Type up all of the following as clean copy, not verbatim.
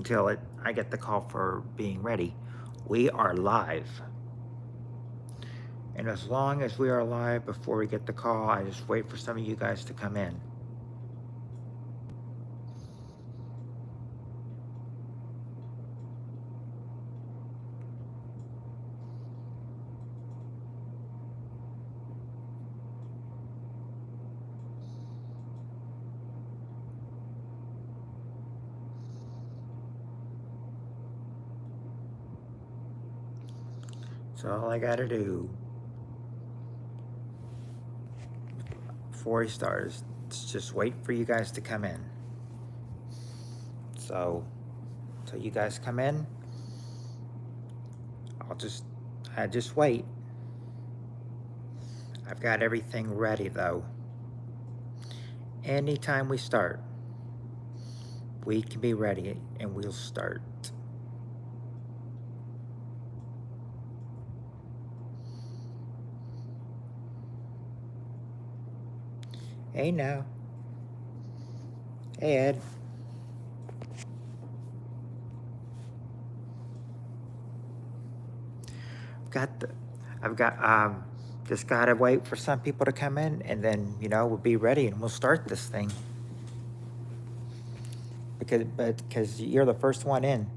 until I get the call for being ready. We are live. And as long as we are live before we get the call, I just wait for some of you guys to come in. So all I gotta do before he starts is just wait for you guys to come in. So till you guys come in, I just wait. I've got everything ready though. Anytime we start, we can be ready and we'll start. Hey now. Hey Ed. Just gotta wait for some people to come in, and then we'll be ready and we'll start this thing. Because you're the first one in.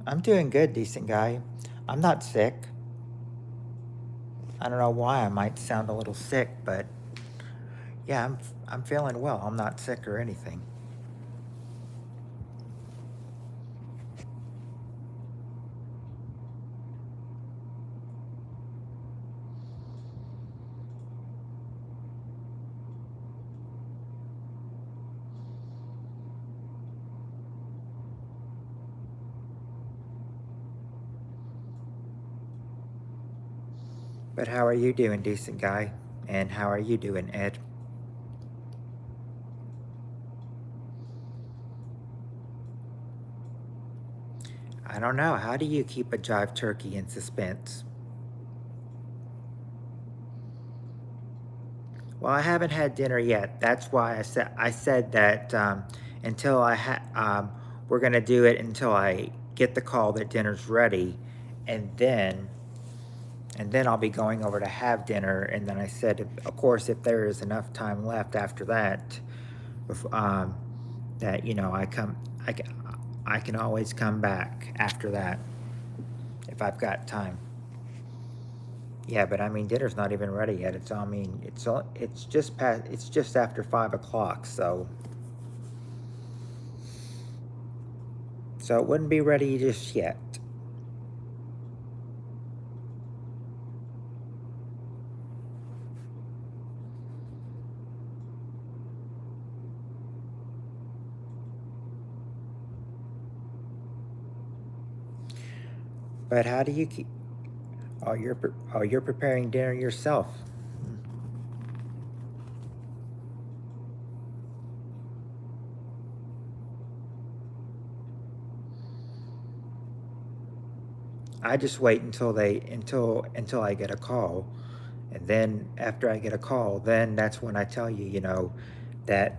I'm doing good, decent guy. I'm not sick. I don't know why I might sound a little sick, but yeah, I'm feeling well. I'm not sick or anything. But how are you doing, decent guy? And how are you doing, Ed? I don't know. How do you keep a jive turkey in suspense? Well, I haven't had dinner yet. That's why I said that until we're gonna do it until I get the call that dinner's ready, and then I'll be going over to have dinner. And then I said, of course, if there is enough time left after that, that I can always come back after that if I've got time. Yeah, but I mean, dinner's not even ready yet. It's just after 5 o'clock, so it wouldn't be ready just yet. But how do you keep? Oh, you're preparing dinner yourself. I just wait until I get a call, and then after I get a call, then that's when I tell you, that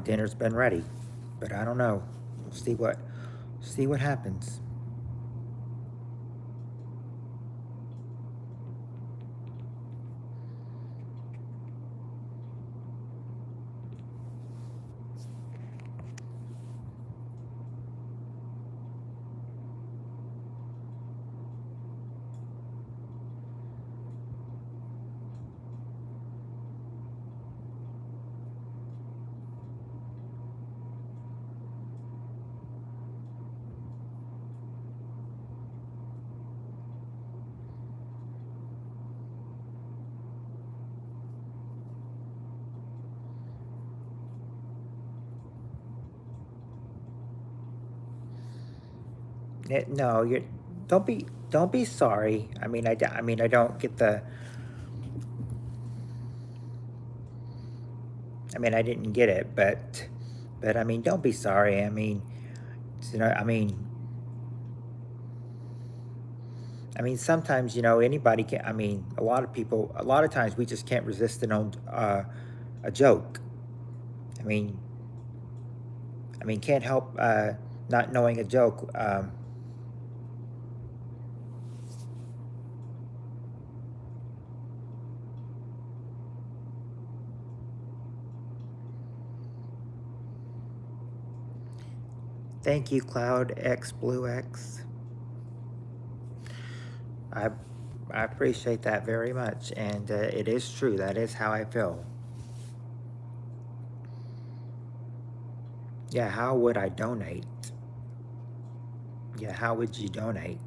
dinner's been ready. But I don't know. We'll see what happens. No, you don't be sorry. I mean, I don't get the. I mean, I didn't get it, but I mean, don't be sorry. I mean, I mean, sometimes, anybody can, I mean, a lot of people, a lot of times we just can't resist a joke. I mean, can't help not knowing a joke. Thank you, Cloud X Blue X. I, I appreciate that very much, and it is true. That is how I feel. Yeah, how would I donate? Yeah, how would you donate?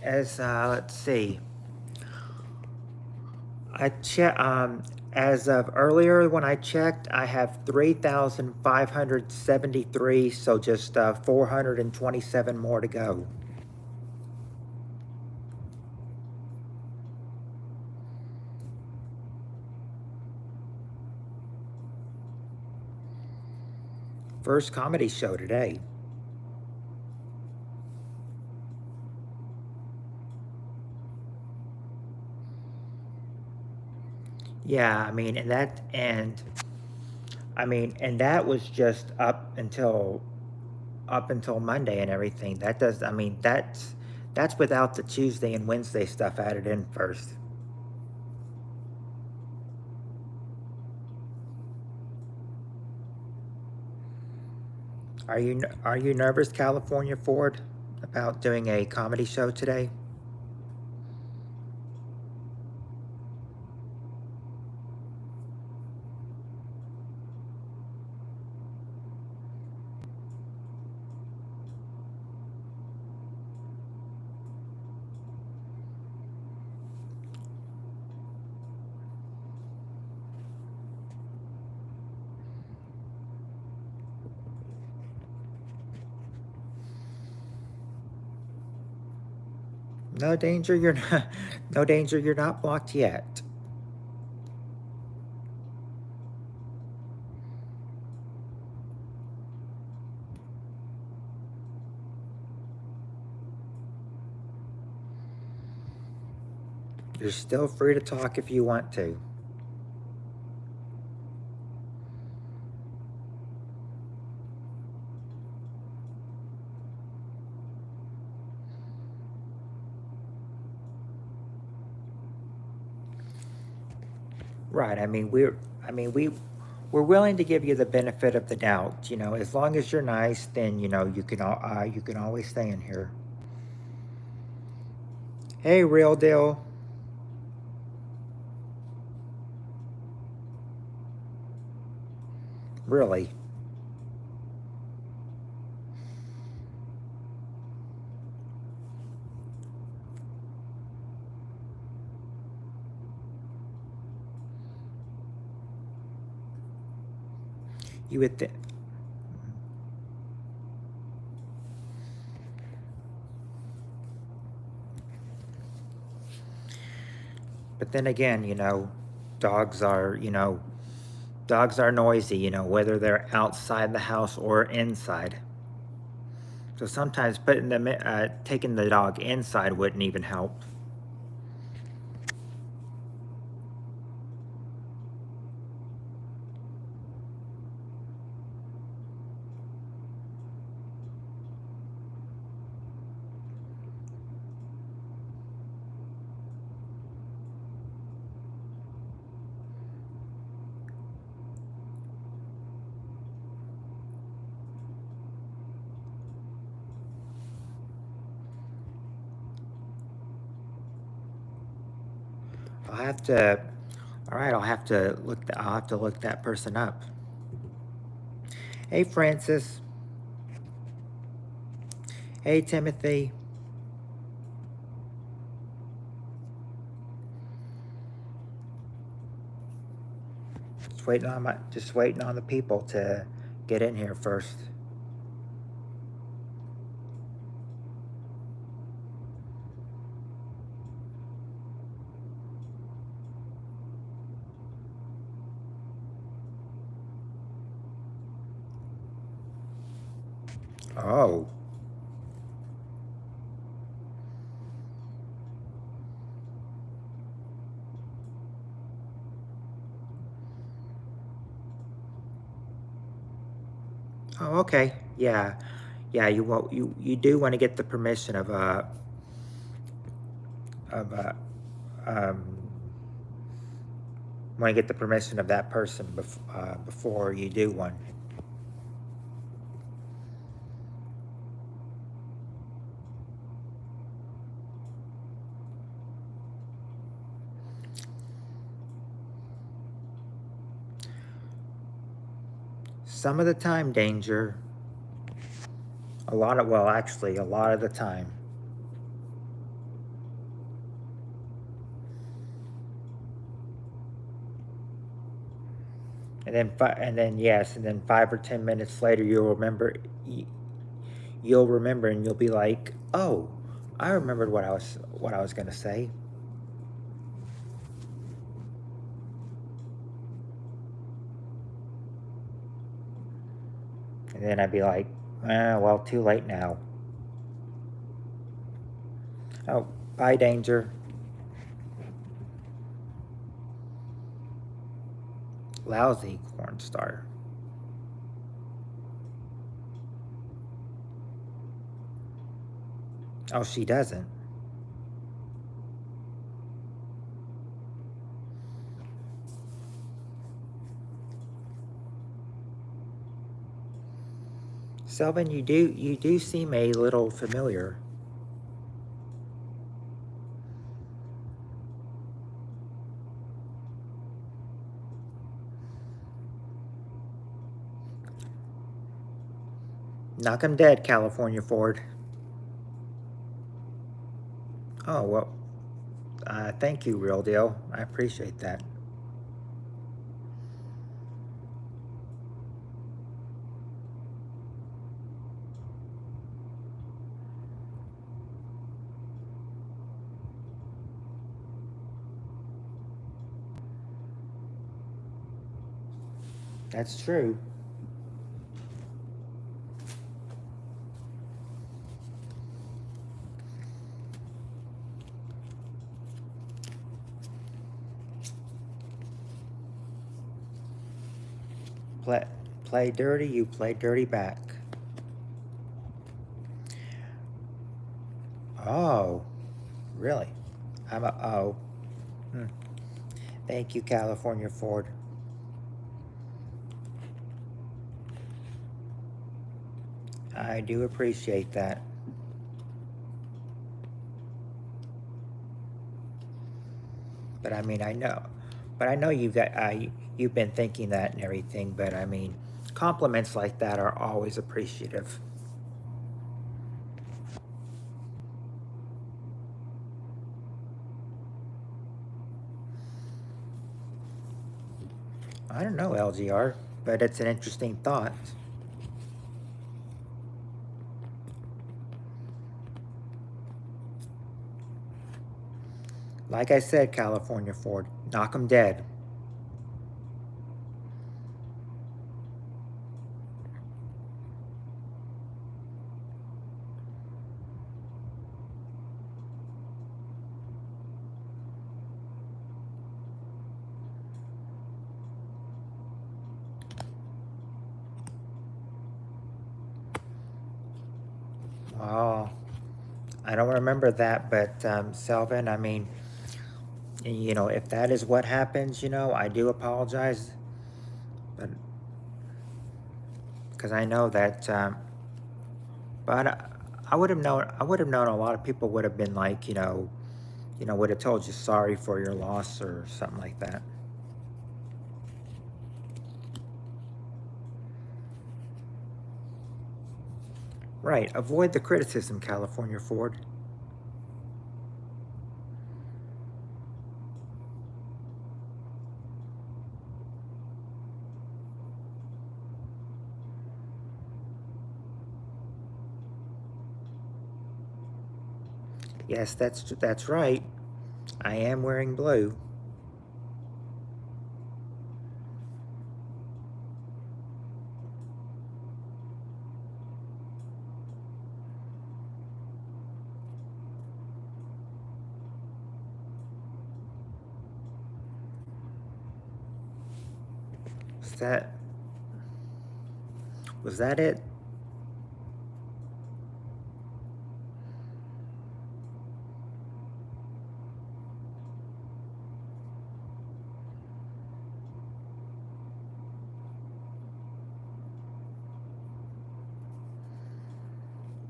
As let's see, I check. As of earlier when I checked, I have 3,573. So just 427 more to go. First comedy show today. Yeah, and that was just up until Monday and everything. That does, that's without the Tuesday and Wednesday stuff added in first. Are you nervous, California Ford, about doing a comedy show today? No danger, you're not. No danger, you're not blocked yet. You're still free to talk if you want to. Right. We're willing to give you the benefit of the doubt. As long as you're nice, then you can always stay in here. Hey, real deal. Really. You would think. But then again, dogs are, you know, dogs are noisy, whether they're outside the house or inside. So sometimes taking the dog inside wouldn't even help. I'll have to. All right, I'll have to look that person up. Hey, Francis. Hey, Timothy. Just waiting on the people to get in here first. Oh. Oh, okay. Yeah. Yeah, you do want to get the permission of um want to get the permission of that person before you do one. Some of the time, danger. Actually, a lot of the time. And then 5 or 10 minutes later, you'll remember, and you'll be like, "Oh, I remembered what I was gonna say." And then I'd be like, well, too late now. Oh, bye, danger. Lousy corn star. Oh, she doesn't. Selvin, you do seem a little familiar. Knock 'em dead, California Ford. Oh, well, thank you, Real Deal. I appreciate that. That's true. Play, play dirty, you play dirty back. Oh, really? Oh. Hmm. Thank you, California Ford. I do appreciate that. But I mean, I know you've been thinking that and everything. But I mean, compliments like that are always appreciative. I don't know, LGR, but it's an interesting thought. Like I said, California Ford, knock 'em dead. Oh, I don't remember that, but Selvin, I mean, if that is what happens, I do apologize, but because I know that, but I would have known. I would have known a lot of people would have been like, would have told you sorry for your loss or something like that. Right. Avoid the criticism, California Ford. Yes, that's right. I am wearing blue. Was that it?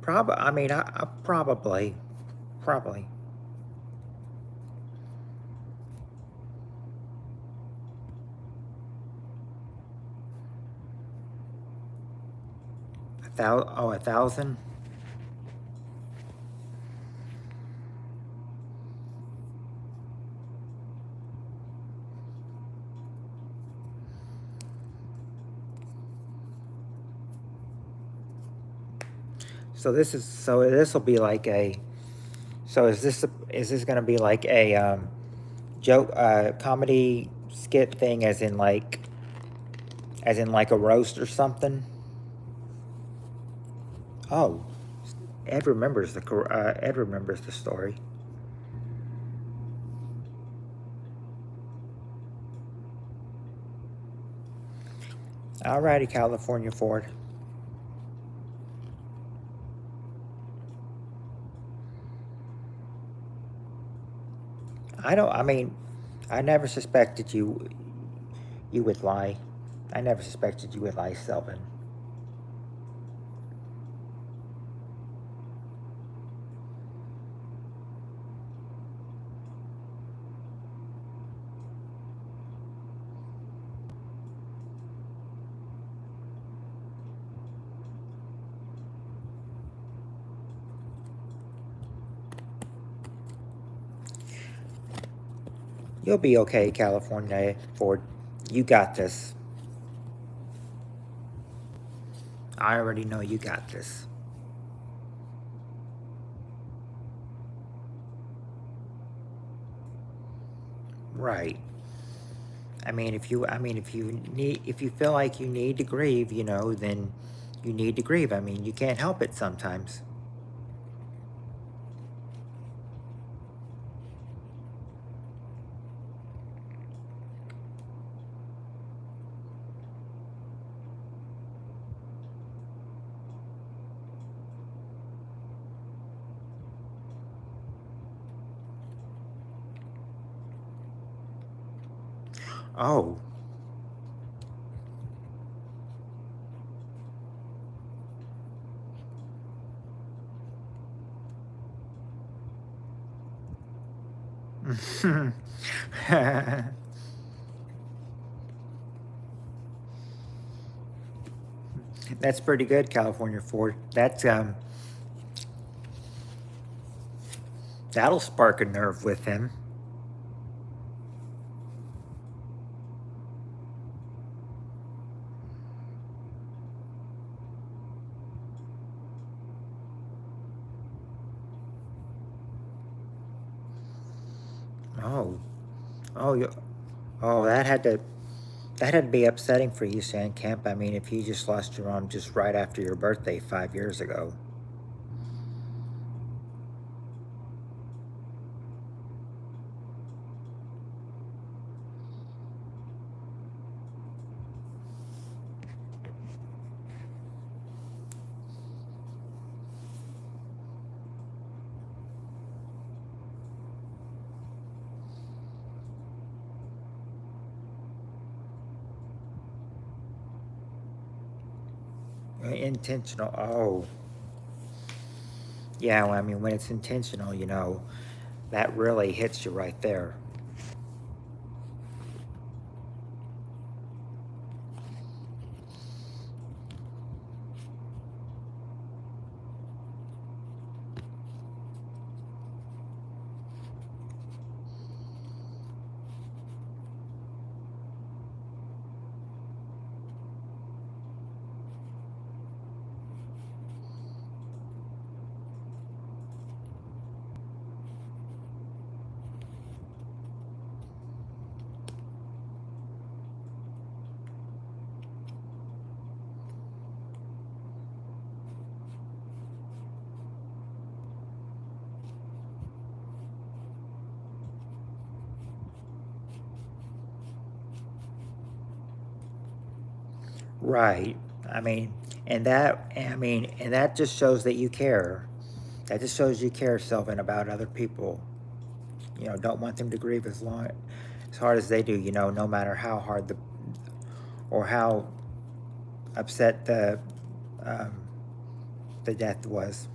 Probably. I mean, I probably 1,000. Oh, 1,000. So this will be like a. So is this going to be like a joke comedy skit thing, as in like a roast or something? Oh, Ed remembers the story. Alrighty, California Ford. I don't. I mean, I never suspected you would lie. I never suspected you would lie, Selvin. You'll be okay, California Ford. You got this. I already know you got this. Right. If you feel like you need to grieve, then you need to grieve. I mean, you can't help it sometimes. Oh. That's pretty good, California Ford. That'll spark a nerve with him. Oh. Oh, oh, that had to be upsetting for you, Sandcamp. I mean, if you just lost your mom just right after your birthday 5 years ago. Intentional. Oh. Yeah, well, I mean, when it's intentional, that really hits you right there. Right. I mean, and that just shows that you care. That just shows you care, Sylvan, about other people. You know, don't want them to grieve as hard as they do. You know, no matter how hard or how upset um, the death was.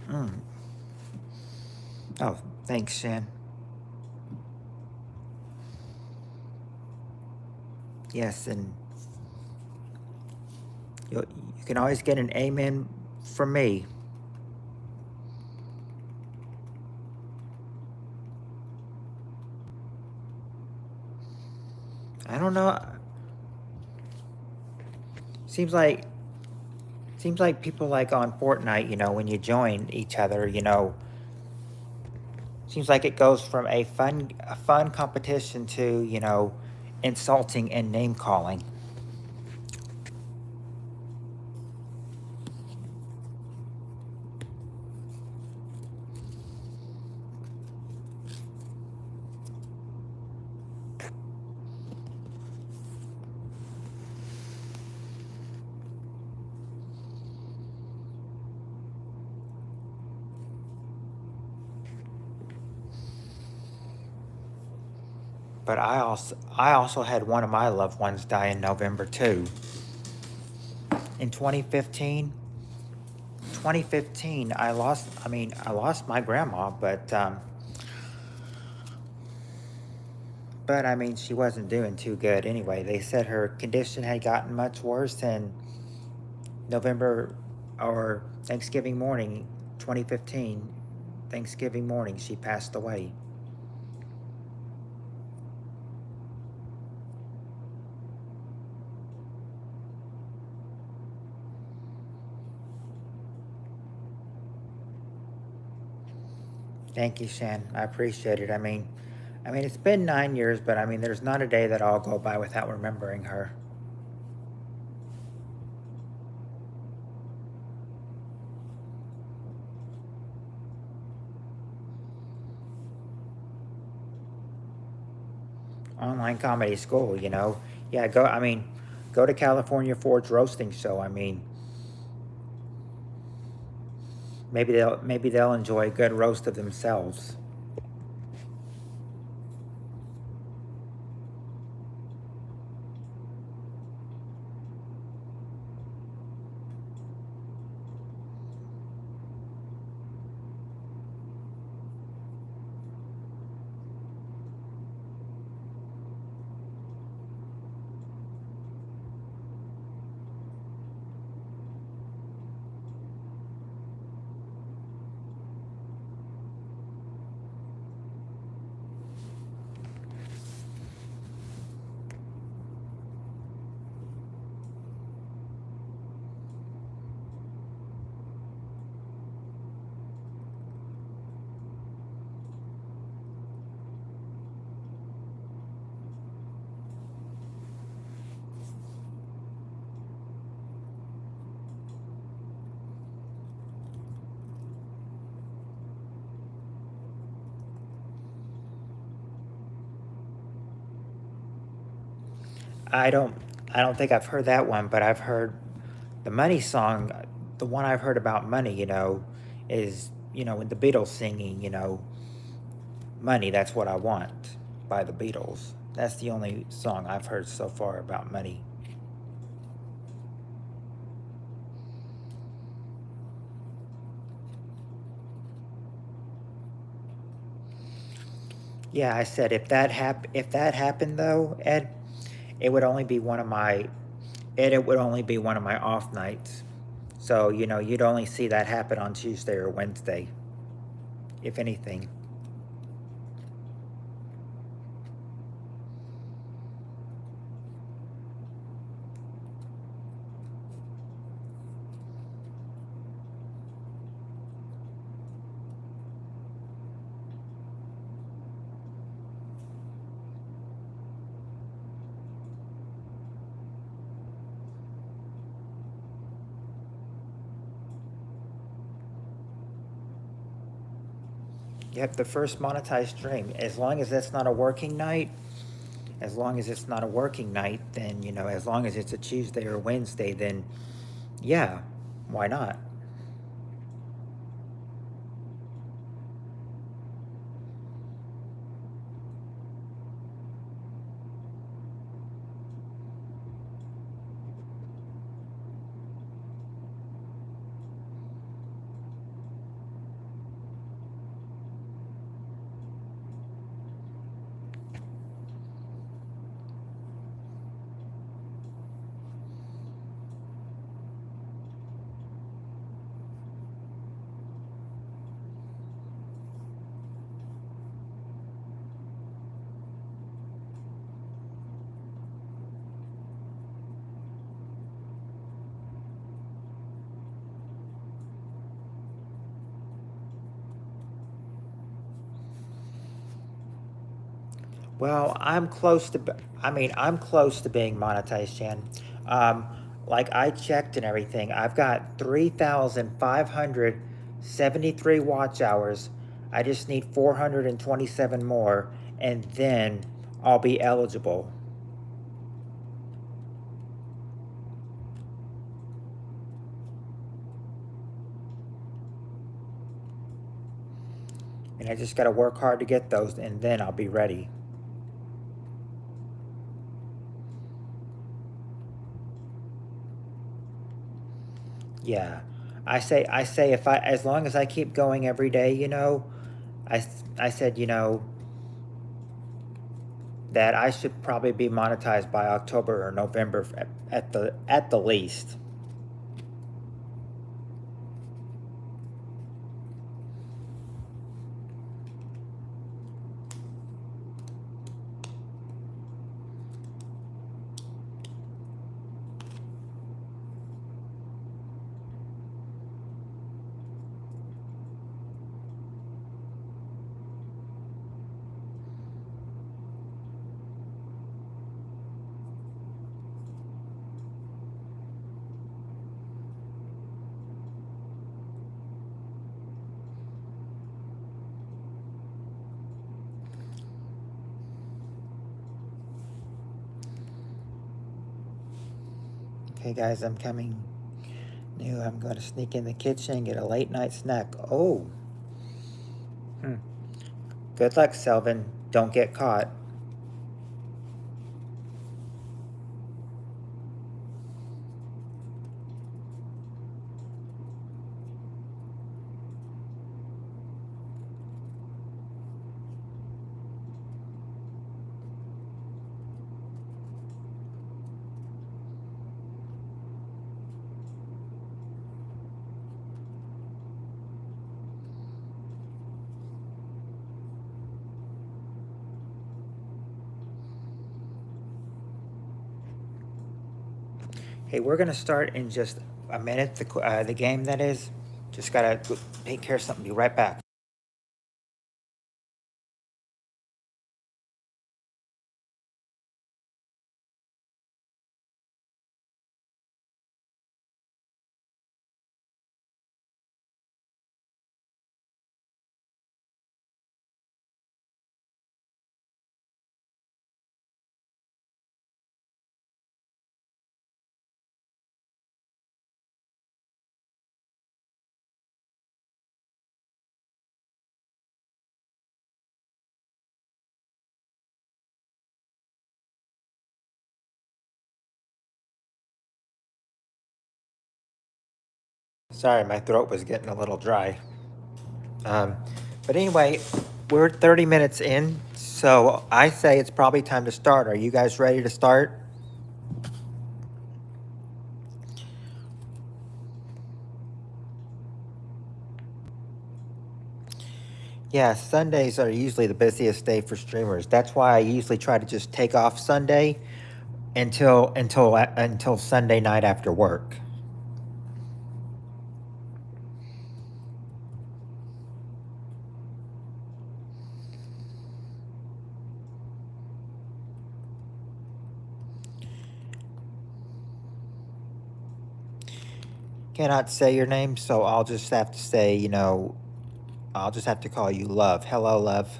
Mm. Oh, thanks, Shan. Yes, and you can always get an amen from me. I don't know. Seems like seems like people like on Fortnite. You know, when you join each other, you know, seems like it goes from a fun competition to, you know, insulting and name calling. But I also had one of my loved ones die in November too. In 2015, I lost my grandma, but I mean, she wasn't doing too good anyway. They said her condition had gotten much worse, and November or Thanksgiving morning, 2015, Thanksgiving morning, she passed away. Thank you, Shan. I appreciate it. I mean, it's been 9 years, but I mean, there's not a day that I'll go by without remembering her. Online comedy school, you know. Yeah, go to California Ford's roasting show. I mean, maybe they'll enjoy a good roast of themselves. I don't I don't think I've heard that one, but I've heard the Money song. The one I've heard about money, you know, is, you know, with the Beatles singing, you know, "Money, That's What I Want" by the Beatles. That's the only song I've heard so far about money. Yeah, I said if that happened though, Ed, it would only be one of my it would only be one of my off nights. So, you'd only see that happen on Tuesday or Wednesday, if anything. Yep, the first monetized stream. As long as that's not a working night, then, as long as it's a Tuesday or Wednesday, then yeah, why not? Well, I'm close to being monetized, Jan. Um, like I checked and everything, I've got 3,573 watch hours. I just need 427 more, and then I'll be eligible. And I just got to work hard to get those, and then I'll be ready. Yeah. I say as long as I keep going every day, I, I said, that I should probably be monetized by October or November at the least. Okay, guys, I'm coming. New. I'm going to sneak in the kitchen, get a late night snack. Oh, hmm. Good luck, Selvin. Don't get caught. Hey, we're gonna start in just a minute. The game that is. Just gotta take care of something. Be right back. Sorry, my throat was getting a little dry. Um, but anyway, We're 30 minutes in, so I say it's probably time to start. Are you guys ready to start? Yeah, Sundays are usually the busiest day for streamers. That's why I usually try to just take off Sunday until Sunday night after work. Cannot say your name, so I'll just have to say, I'll just have to call you Love. Hello, Love.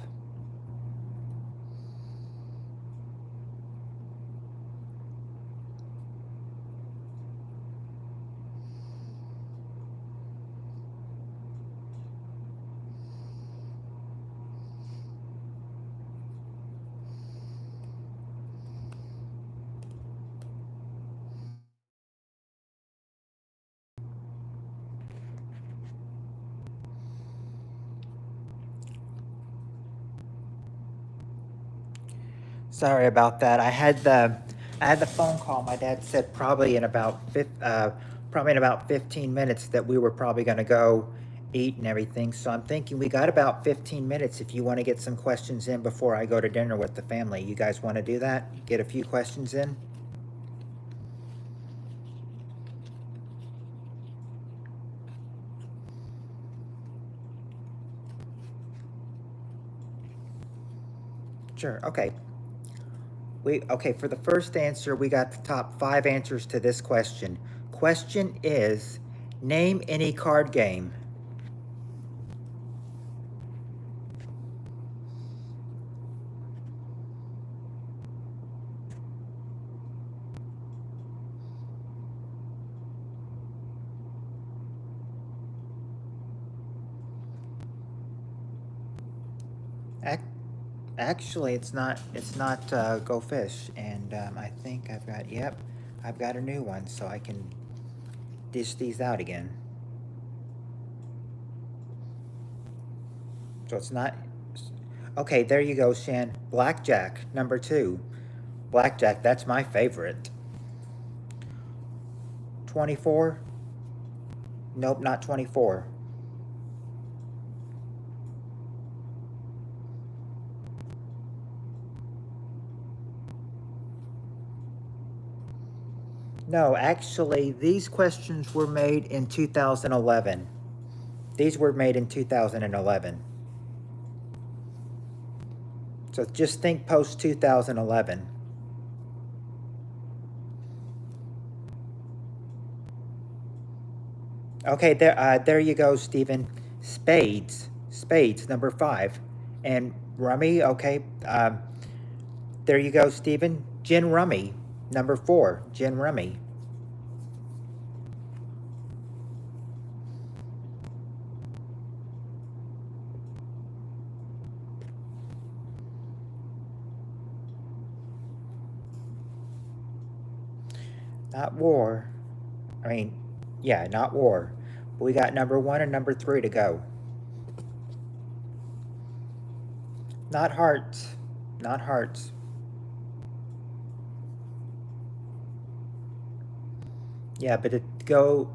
Sorry about that. I had the phone call. My dad said probably in about 15 minutes that we were probably going to go eat and everything. So I'm thinking we got about 15 minutes if you want to get some questions in before I go to dinner with the family. You guys want to do that? Get a few questions in? Sure. Okay. Okay, for the first answer, we got the top 5 answers to this question. Question is, name any card game. Ac- Actually, it's not. It's not Go Fish, and I think I've got. Yep, I've got a new one, so I can dish these out again. So it's not. Okay, there you go, Shan. Blackjack, number 2. Blackjack, that's my favorite. 24? Nope, not 24. No, actually, these questions were made in 2011. These were made in 2011. So just think post 2011. Okay, there you go, Stephen. Spades, number 5, and rummy. Okay, there you go, Stephen. Gin rummy, number 4. Gin rummy. Not war. I mean, yeah, not war. But we got number 1 and number 3 to go. Not hearts. Not hearts. Yeah, but to go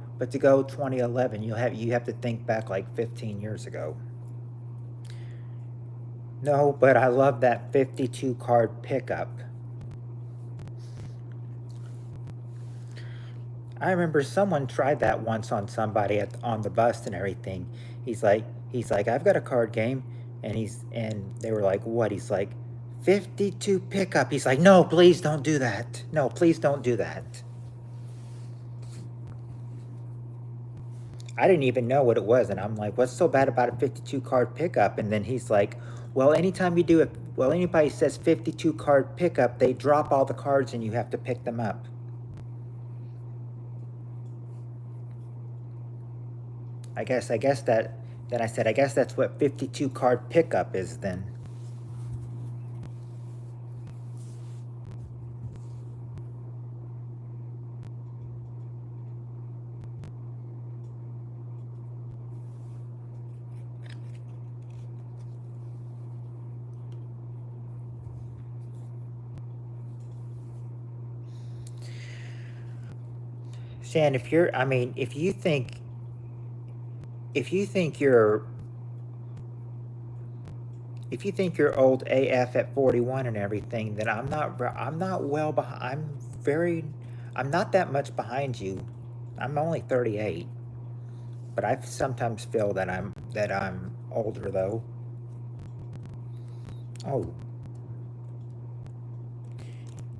2011, you have to think back like 15 years ago. No, but I love that 52 card pickup. I remember someone tried that once on somebody on the bus and everything. He's like, I've got a card game, and they were like, what? He's like, 52 pickup. He's like, no, please don't do that. No, please don't do that. I didn't even know what it was, and I'm like, what's so bad about a 52 card pickup? And then he's like, well, anytime you do it, well, anybody says 52 card pickup, they drop all the cards and you have to pick them up. Then I said, I guess that's what 52 card pickup is then. Shan, if you're, I mean, if you think you're, if you think you're old AF at 41 and everything, then I'm not well behind. I'm not that much behind you. I'm only 38, but I sometimes feel that I'm older though. Oh,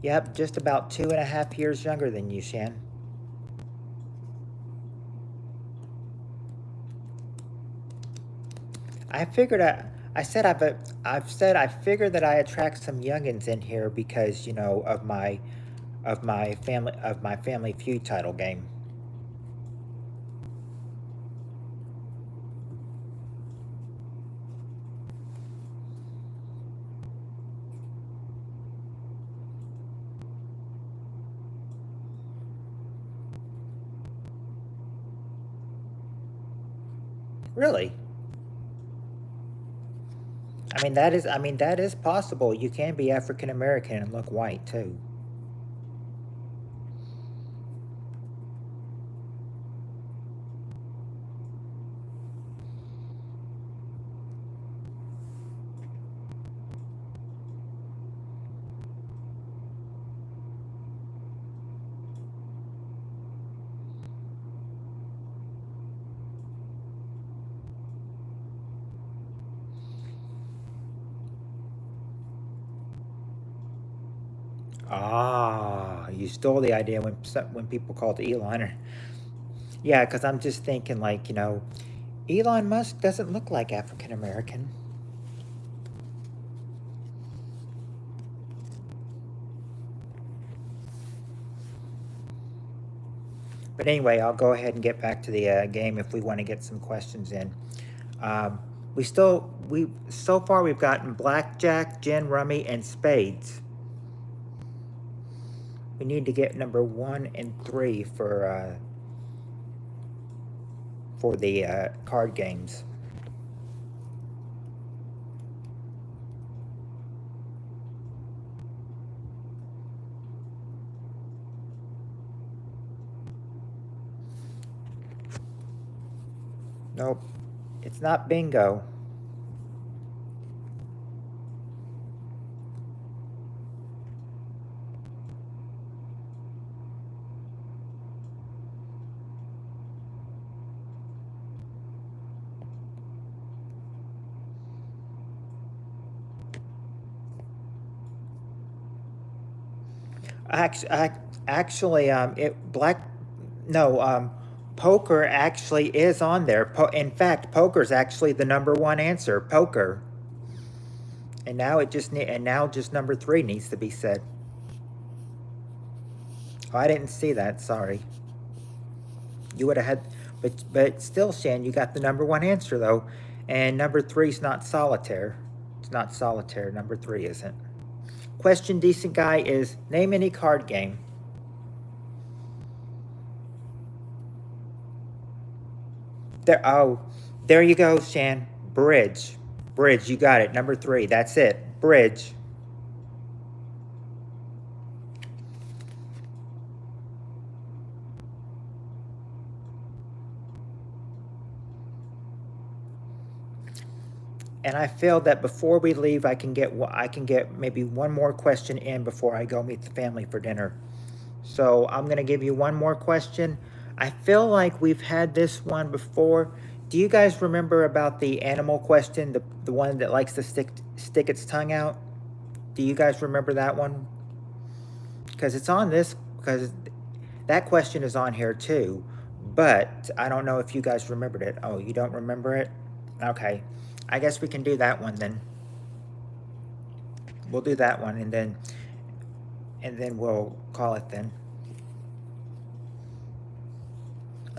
yep, just about 2.5 years younger than you, Shan. I figured I've said I figured that I attract some youngins in here because of my Family Feud title game. Really? I mean that is possible. You can be African American and look white too. Ah, you stole the idea when people called Elon. Yeah, because I'm just thinking like Elon Musk doesn't look like African American. But anyway, I'll go ahead and get back to the game if we want to get some questions in. Um, we so far we've gotten blackjack, gin, rummy, and spades. We need to get number 1 and 3 for the card games. Nope, it's not bingo. Actually, actually, it black. No, poker actually is on there. In fact, poker's actually the number 1 answer. Poker. And now just number 3 needs to be said. Oh, I didn't see that. Sorry. You would have had, but still, Shan, you got the number 1 answer though, and number 3's not solitaire. It's not solitaire. Number 3 isn't. Question, decent guy, is name any card game. There. Oh, there you go, Shan. Bridge. Bridge. You got it. Number 3. That's it. Bridge. And I feel that before we leave, I can get maybe one more question in before I go meet the family for dinner. So I'm gonna give you one more question. I feel like we've had this one before. Do you guys remember about the animal question, the one that likes to stick its tongue out? Do you guys remember that one? Because it's on this because that question is on here too. But I don't know if you guys remembered it. Oh, you don't remember it? Okay. I guess we can do that one then. We'll do that one and then we'll call it then.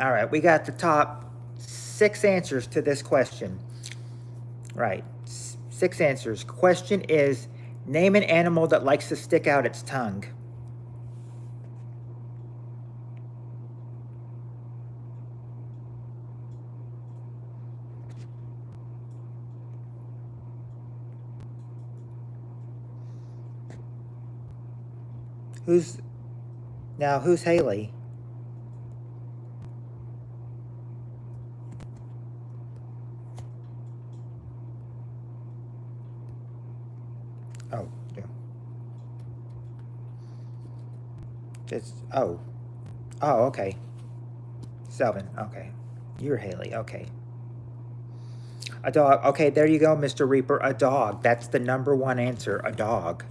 All right, we got the top 6 answers to this question. Right, 6 answers. Question is, name an animal that likes to stick out its tongue. Who's Haley? Oh, yeah. Just, oh. Oh, okay. Selvin, okay. You're Haley, okay. A dog. Okay, there you go, Mr. Reaper. A dog. That's the number one answer. A dog.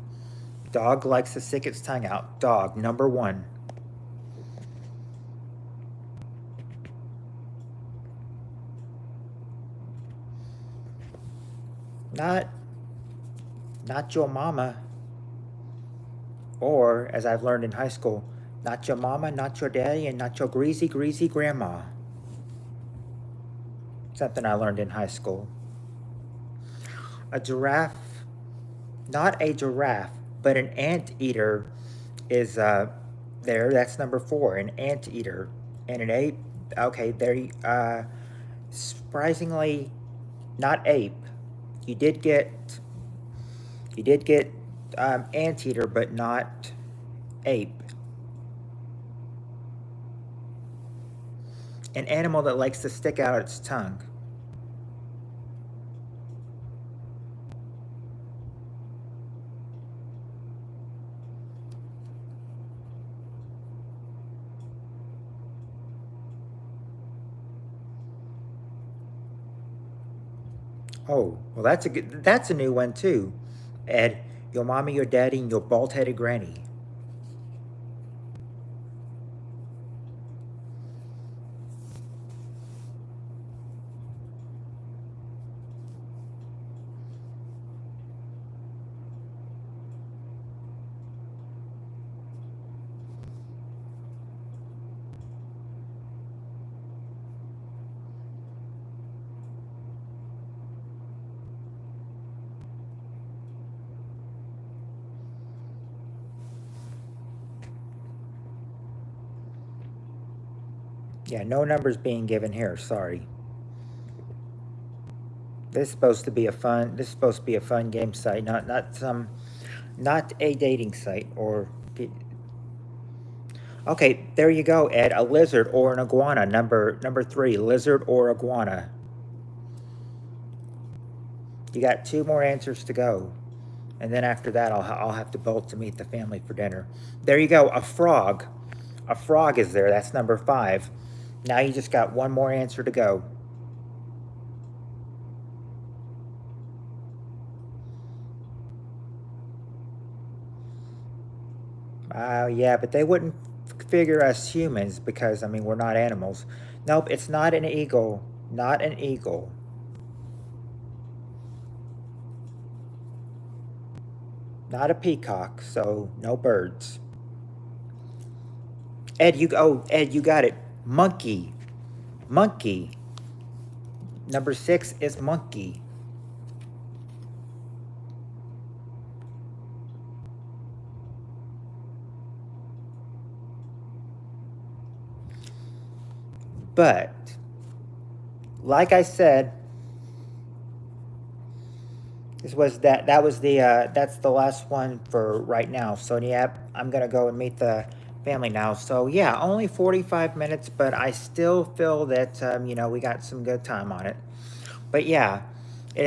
Dog likes to stick its tongue out. Dog, number one. Not, not your mama. Or, as I've learned in high school, not your mama, not your daddy, and not your greasy, greasy grandma. Something I learned in high school. A giraffe, not a giraffe, but an anteater is there. That's number four, an anteater. And an ape, okay, there surprisingly, not ape. You did get, you did get anteater, but not ape. An animal that likes to stick out its tongue. Oh, well, that's a new one too. Ed, your mommy, your daddy, and your bald-headed granny. Yeah, no numbers being given here. Sorry. This is supposed to be a fun. This is supposed to be a fun game site, not a dating site or. Okay, there you go, Ed. A lizard or an iguana. Number three, lizard or iguana. You got two more answers to go, and then after that, I'll have to bolt to meet the family for dinner. There you go. A frog. A frog is there. That's number five. Now you just got one more answer to go. Yeah, but they wouldn't figure us humans because, I mean, we're not animals. Nope, it's not an eagle. Not an eagle. Not a peacock, so no birds. Ed, Ed, you got it. Monkey. Monkey. Number six is monkey. But, like I said, that's the last one for right now. So yeah, I'm gonna go and meet the family now. So yeah, only 45 minutes, but I still feel that we got some good time on it. But yeah, it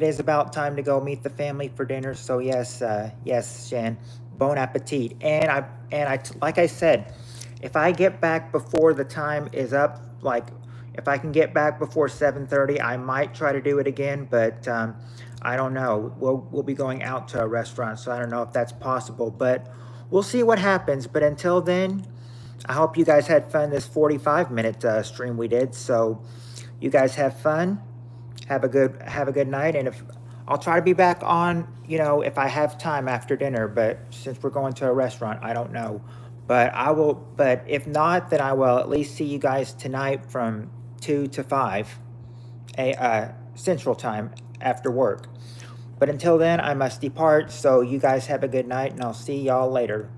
is about time to go meet the family for dinner. So yes, yes, Shan, bon appetit. Like I said, if I get back before the time is up, like if I can get back before 7:30, I might try to do it again. But I don't know. We'll be going out to a restaurant, so I don't know if that's possible. But we'll see what happens. But until then, I hope you guys had fun this 45-minute stream we did. So you guys have fun. Have a good night, and if I'll try to be back on, if I have time after dinner. But since we're going to a restaurant, I don't know. But I will. But if not, then I will at least see you guys tonight from 2 to 5, Central Time after work. But until then, I must depart. So you guys have a good night, and I'll see y'all later.